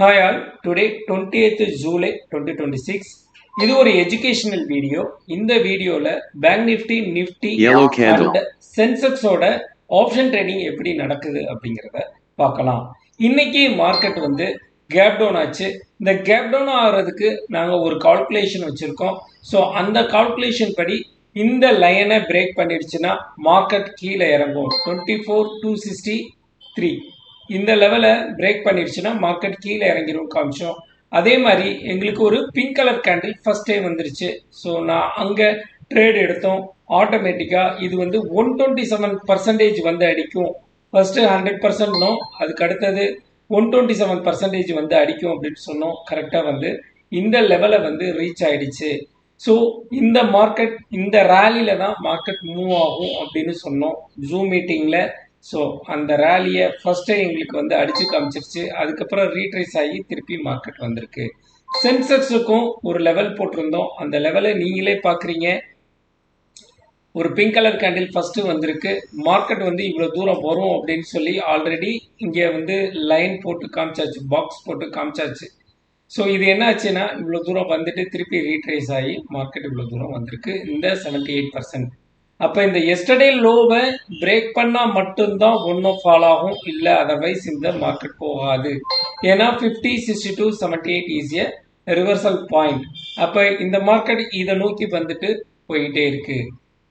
Hi all, today 20th July 2026. இது ஒரு educational video. இந்த வீடியோல பேங்க் நிஃப்டி, நிஃப்டி அண்ட் சென்செக்ஸோட ஆப்ஷன் ட்ரேடிங் எப்படி நடக்குது அப்படிங்கிறத பார்க்கலாம். இன்னைக்கு மார்க்கெட் வந்து கேப் டவுன் ஆச்சு. இந்த கேப் டவுன் ஆகிறதுக்கு நாங்கள் ஒரு கால்குலேஷன் வச்சுருக்கோம். ஸோ அந்த கால்குலேஷன் படி இந்த லைனை பிரேக் பண்ணிடுச்சுன்னா மார்க்கெட் கீழே இறங்கும் 24,263. இந்த லெவலை பிரேக் பண்ணிடுச்சுன்னா மார்க்கெட் கீழே இறங்கிடும் காமிச்சோம். அதே மாதிரி எங்களுக்கு ஒரு pink colour candle first time வந்துருச்சு. ஸோ நான் அங்கே ட்ரேட் எடுத்தோம். ஆட்டோமேட்டிக்காக இது வந்து 127% வந்து அடிக்கும். ஃபர்ஸ்ட்டு 100% நோ, அதுக்கு அடுத்தது 127% வந்து அடிக்கும் அப்படின்னு சொன்னோம். கரெக்டாக வந்து இந்த லெவலை வந்து ரீச் ஆயிடுச்சு. ஸோ இந்த மார்க்கெட் இந்த ரேலியில தான் மார்க்கெட் மூவ் ஆகும் அப்படின்னு சொன்னோம் ஜூம் மீட்டிங்கில். ஸோ அந்த ரேலியை ஃபர்ஸ்டே எங்களுக்கு வந்து அடிச்சு காமிச்சிருச்சு. அதுக்கப்புறம் ரீட்ரேஸ் ஆகி திருப்பி மார்க்கெட் வந்திருக்கு. சென்செக்ஸுக்கும் ஒரு லெவல் போட்டிருந்தோம். அந்த லெவலை நீங்களே பார்க்குறீங்க. ஒரு பிங்க் கலர் கேண்டில் ஃபர்ஸ்ட் வந்திருக்கு. மார்க்கெட் வந்து இவ்வளோ தூரம் வரும் அப்படின்னு சொல்லி ஆல்ரெடி இங்கே வந்து லைன் போட்டு காமிச்சாச்சு, பாக்ஸ் போட்டு காமிச்சாச்சு. ஸோ இது என்ன ஆச்சுன்னா இவ்வளோ தூரம் வந்துட்டு திருப்பி ரீட்ரேஸ் ஆகி மார்க்கெட் இவ்வளோ தூரம் வந்திருக்கு இந்த 78%. அப்போ இந்த எஸ்டர்டே லோவை பிரேக் பண்ணால் மட்டும்தான் ஒன்றும் ஃபால் ஆகும், இல்லை அதர்வைஸ் இந்த மார்க்கெட் போகாது. ஏன்னா 50, 62, 78 ஈஸிய ரிவர்சல் பாயிண்ட். அப்போ இந்த மார்க்கெட் இதை நோக்கி வந்துட்டு போயிட்டே இருக்கு.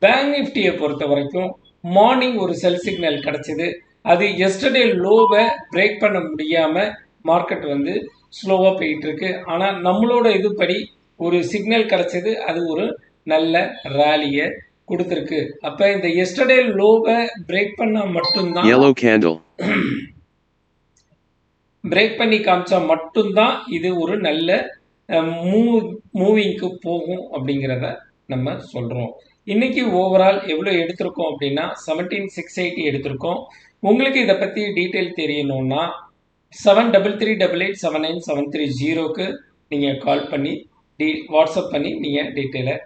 பேங்க் நிஃப்டியை பொறுத்த வரைக்கும் மார்னிங் ஒரு செல் சிக்னல் கிடைச்சது. அது எஸ்டர்டே லோவை பிரேக் பண்ண முடியாமல் மார்க்கெட் வந்து ஸ்லோவாக போயிட்டு இருக்கு. ஆனால் நம்மளோட இதுபடி ஒரு சிக்னல் கிடைச்சது. அது ஒரு நல்ல ரேலியை கொடுத்துருக்கு. அப்ப இந்த எஸ்டர்டே லோவை பிரேக் பண்ணா மட்டும்தான் பிரேக் பண்ணி காமிச்சா மட்டும்தான் இது ஒரு நல்ல மூவிங்க்கு போகும் அப்படிங்கிறத நம்ம சொல்றோம். இன்னைக்கு ஓவரால் எவ்வளோ எடுத்திருக்கோம் அப்படின்னா 17,680 எடுத்திருக்கோம். உங்களுக்கு இதை பற்றி டீட்டெயில் தெரியணும்னா 7338879730க்கு நீங்கள் கால் பண்ணி வாட்ஸ்அப் பண்ணி நீங்கள் டீட்டெயிலை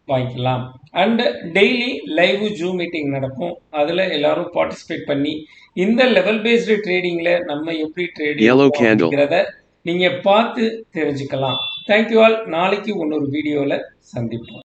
வாங்கிக்கலாம். And daily live zoom meeting நடக்கும். அதில் எல்லாரும் பார்ட்டிசிபேட் பண்ணி இந்த லெவல் பேஸ்டு ட்ரேடிங்கில் நம்ம எப்படி ட்ரேடிங்கிறத நீங்கள் பார்த்து தெரிஞ்சுக்கலாம். Thank you all. நாளைக்கு இன்னொரு வீடியோவில் சந்திப்போம்.